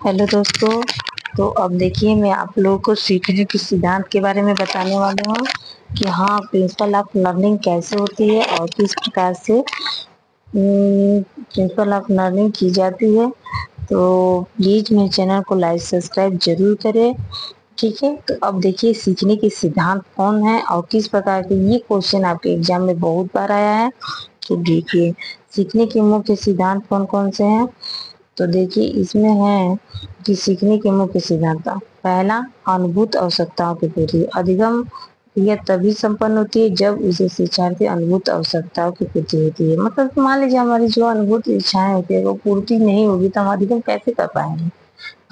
Hello दोस्तों। तो अब देखिए मैं आप लोगों को सीखने के सिद्धांत के बारे में बताने वाली हूँ कि हाँ प्रिंसिपल ऑफ लर्निंग कैसे होती है और किस प्रकार से प्रिंसिपल ऑफ लर्निंग की जाती है। तो प्लीज मेरे चैनल को लाइक सब्सक्राइब जरूर करें। ठीक है, तो अब देखिए सीखने के सिद्धांत कौन है और किस प्रकार के, ये क्वेश्चन आपके एग्जाम में बहुत बार आया है। तो देखिए सीखने के मुख्य सिद्धांत कौन कौन से हैं। तो देखिए इसमें है कि सीखने के मुख्य सिद्धांत। पहला, अनुभूत आवश्यकताओं की पूर्ति। अधिगम यह तभी संपन्न होती है जब उसे शिक्षार्थी अनुभूत आवश्यकताओं की पूर्ति होती है। मतलब मान लीजिए हमारी जो अनुभूत इच्छाएं होती है वो पूर्ति नहीं होगी तो हम अधिगम कैसे कर पाएंगे।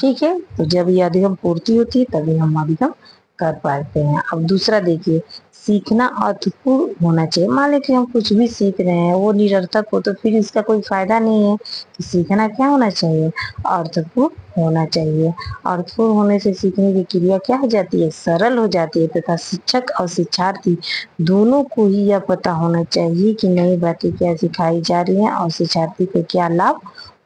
ठीक है, तो जब ये अधिगम पूर्ति होती है तभी हम अधिगम कर पाते हैं। अब दूसरा देखिए, सीखना अर्थपूर्ण होना चाहिए। मान लीजिए हम कुछ भी सीख रहे हैं वो निरर्थक हो तो फिर इसका कोई फायदा नहीं है। तो सीखना क्या होना चाहिए, अर्थपूर्ण होना चाहिए। अर्थपूर्ण होने से सीखने की क्रिया क्या हो जाती है, सरल हो जाती है तथा शिक्षक और शिक्षार्थी दोनों को ही यह पता होना चाहिए कि नई बातें क्या सिखाई जा रही हैं और शिक्षार्थी को क्या लाभ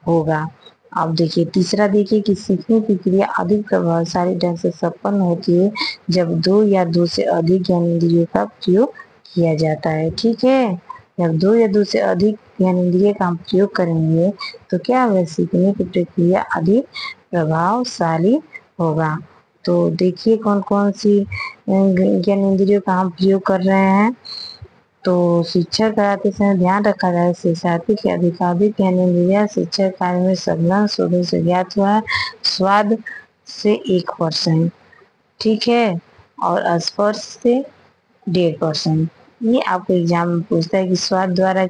होगा। अब देखिए तीसरा, देखिए कि सीखने की क्रिया अधिक प्रभावशाली ढंग से संपन्न होती है जब दो या दो से अधिक ज्ञानेंद्रियों का प्रयोग किया जाता है। ठीक है, जब दो या दो से अधिक ज्ञानेंद्रिय का हम प्रयोग करेंगे तो क्या होगा, सीखने की प्रक्रिया अधिक प्रभावशाली होगा। तो देखिए कौन कौन सी ज्ञानेंद्रियों का हम प्रयोग कर रहे हैं। तो शिक्षा कराते समय ध्यान रखा जाए शिक्षार्थी के अधिकाधिक ज्ञानेंद्रिय शिक्षण कार्य में संलग्न होने से ज्ञात हुआ है। स्वाद से 1%, ठीक है, और स्पर्श से 1.5%। ये आपको एग्जाम में पूछता है कि स्वाद द्वारा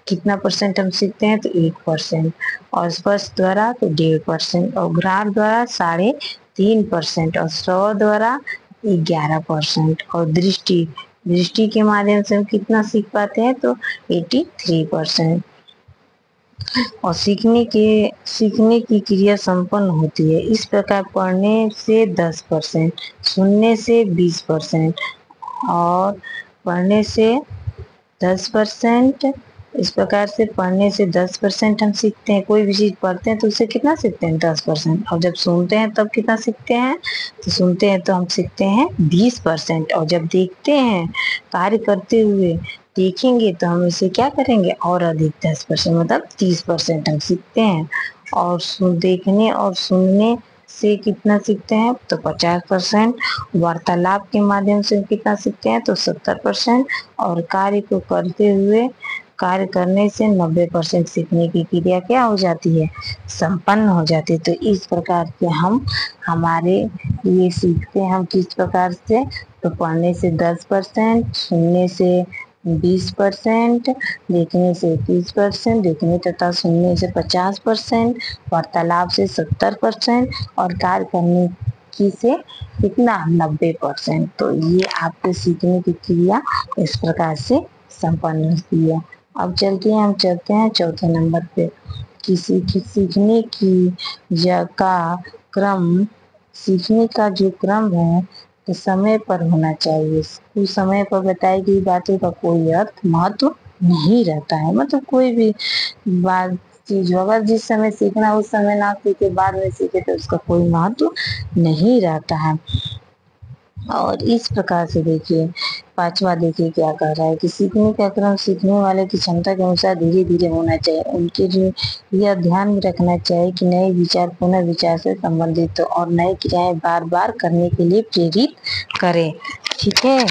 कितना परसेंट हम सीखते हैं, तो 1%, और स्पर्श द्वारा तो 1.5%, और घ्राण द्वारा 3.5%, और श्रवण द्वारा 11%, और दृष्टि दृष्टि के माध्यम से हम कितना सीख पाते हैं, तो 83%। और सीखने की क्रिया संपन्न होती है इस प्रकार पढ़ने से 10%, सुनने से 20%, और पढ़ने से 10%। इस प्रकार से पढ़ने से 10% हम सीखते हैं। कोई भी चीज पढ़ते हैं तो उससे कितना सीखते हैं, 10%। और जब सुनते हैं तब कितना सीखते हैं, तो सुनते हैं तो हम सीखते हैं 20%। और जब देखते हैं कार्य करते हुए देखेंगे तो हम इसे क्या करेंगे, और अधिक 10%, मतलब 30% हम सीखते हैं। और देखने और सुनने से कितना सीखते हैं, तो 50%। वार्तालाप के माध्यम से कितना सीखते हैं, तो 70%। और कार्य करने से 90% सीखने की क्रिया क्या हो जाती है, संपन्न हो जाती है। तो इस प्रकार के हम हमारे लिए सीखते हैं। हम किस प्रकार से, तो पढ़ने से 10%, सुनने से 20%, देखने से 30%, देखने तथा सुनने से 50%, वार्तालाप से 70%, और कार्य करने की से कितना, 90%। तो ये आपके सीखने की क्रिया इस प्रकार से संपन्न होती है। अब हम चलते हैं चौथे नंबर पे। सीखने का क्रम, सीखने का जो क्रम है तो समय पर होना चाहिए। कुछ समय पर बताई गई बातों का कोई अर्थ महत्व नहीं रहता है। मतलब कोई भी बात चीज अगर जिस समय सीखना उस समय ना सीखे, बाद में सीखे, तो उसका कोई महत्व नहीं रहता है। और इस प्रकार से देखिए पांचवा, देखिए क्या कह रहा है कि सीखने का क्रम सीखने वाले की क्षमता के अनुसार धीरे धीरे होना चाहिए। उनके जो यह ध्यान में रखना चाहिए कि नए विचार पुनः विचार से संबंधित हो और नई क्रियाएं बार बार करने के लिए प्रेरित करें। ठीक है,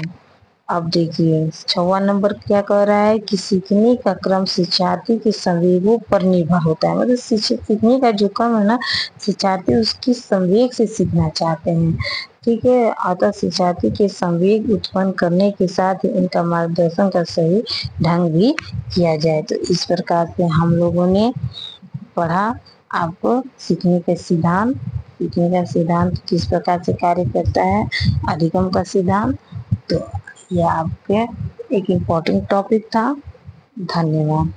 अब देखिए 6वां नंबर क्या कह रहा है कि सीखने का क्रम शिक्षार्थी के संवेगों पर निर्भर होता है। मतलब सीखने का जो क्रम है ना, शिक्षार्थी उसकी संवेग से सीखना चाहते हैं। ठीक है, अतः शिक्षार्थी के संवेग उत्पन्न करने के साथ ही उनका मार्गदर्शन का सही ढंग भी किया जाए। तो इस प्रकार से हम लोगों ने पढ़ा आपको सीखने का सिद्धांत किस प्रकार से कार्य करता है, अधिगम का सिद्धांत। तो यह आपके एक इम्पोर्टेंट टॉपिक था। धन्यवाद।